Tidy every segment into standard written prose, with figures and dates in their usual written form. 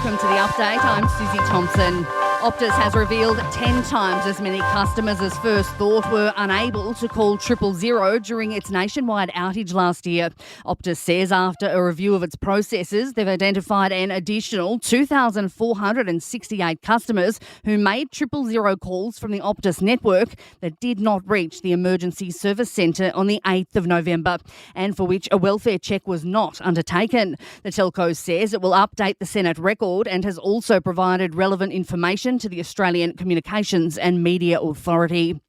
Welcome to the update. I'm Susie Thompson. Optus has revealed 10 times as many customers as first thought were unable to call 000 during its nationwide outage last year. Optus says after a review of its processes, they've identified an additional 2,468 customers who made 000 calls from the Optus network that did not reach the emergency service centre on the 8th of November and for which a welfare check was not undertaken. The telco says it will update the Senate record and has also provided relevant information to the Australian Communications and Media Authority.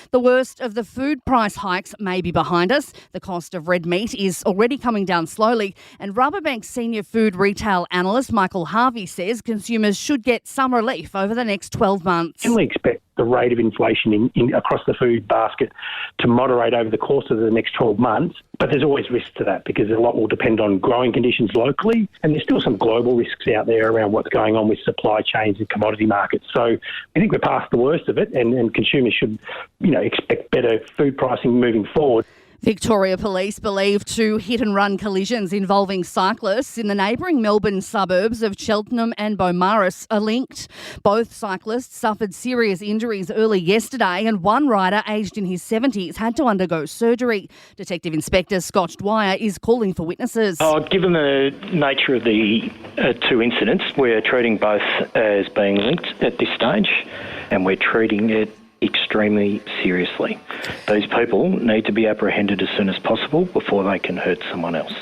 The worst of the food price hikes may be behind us. The cost of red meat is already coming down slowly, and Rabobank's senior food retail analyst Michael Harvey says consumers should get some relief over the next 12 months. We expect the rate of inflation across the food basket to moderate over the course of the next 12 months. But there's always risk to that because a lot will depend on growing conditions locally, and there's still some global risks out there around what's going on with supply chains and commodity markets. So I think we're past the worst of it, and consumers should, expect better food pricing moving forward. Victoria Police believe 2 hit-and-run collisions involving cyclists in the neighbouring Melbourne suburbs of Cheltenham and Beaumaris are linked. Both cyclists suffered serious injuries early yesterday, and one rider aged in his 70s had to undergo surgery. Detective Inspector Scott Dwyer is calling for witnesses. Given the nature of the 2 incidents, we're treating both as being linked at this stage, and we're treating it extremely seriously. These people need to be apprehended as soon as possible before they can hurt someone else.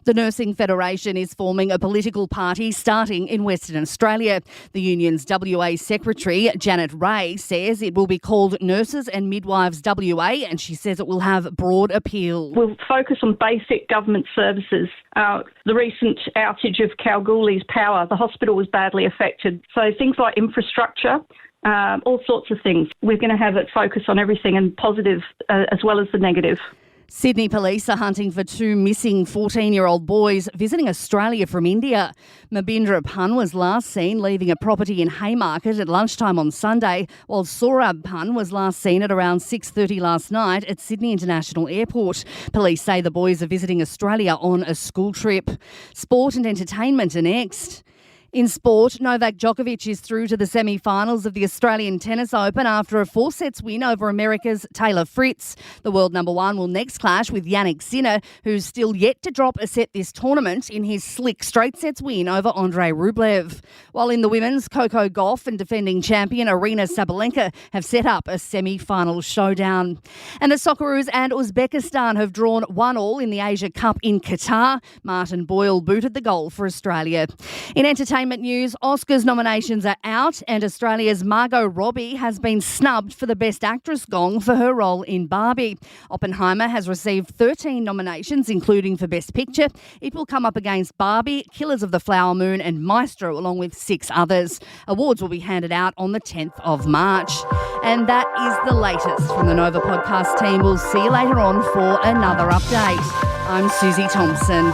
The Nursing Federation is forming a political party starting in Western Australia. The union's WA Secretary, Janet Ray, says it will be called Nurses and Midwives WA, and she says it will have broad appeal. We'll focus on basic government services. The recent outage of Kalgoorlie's power, the hospital was badly affected. So things like infrastructure, all sorts of things. We're going to have it focus on everything, and positive as well as the negative. Sydney police are hunting for 2 missing 14-year-old boys visiting Australia from India. Mabindra Pun was last seen leaving a property in Haymarket at lunchtime on Sunday, while Saurabh Pun was last seen at around 6:30 last night at Sydney International Airport. Police say the boys are visiting Australia on a school trip. Sport and entertainment are next. In sport, Novak Djokovic is through to the semi-finals of the Australian Tennis Open after a 4-sets win over America's Taylor Fritz. The world number 1 will next clash with Jannik Sinner, who's still yet to drop a set this tournament in his slick straight-sets win over Andrei Rublev. While in the women's, Coco Gauff and defending champion Aryna Sabalenka have set up a semi-final showdown. And the Socceroos and Uzbekistan have drawn 1-1 in the Asia Cup in Qatar. Martin Boyle booted the goal for Australia. In entertainment news, Oscars nominations are out, and Australia's Margot Robbie has been snubbed for the Best Actress gong for her role in Barbie. Oppenheimer has received 13 nominations, including for Best Picture. It will come up against Barbie, Killers of the Flower Moon and Maestro, along with 6 others. Awards will be handed out on the 10th of March. And that is the latest from the Nova podcast team. We'll see you later on for another update. I'm Susie Thompson.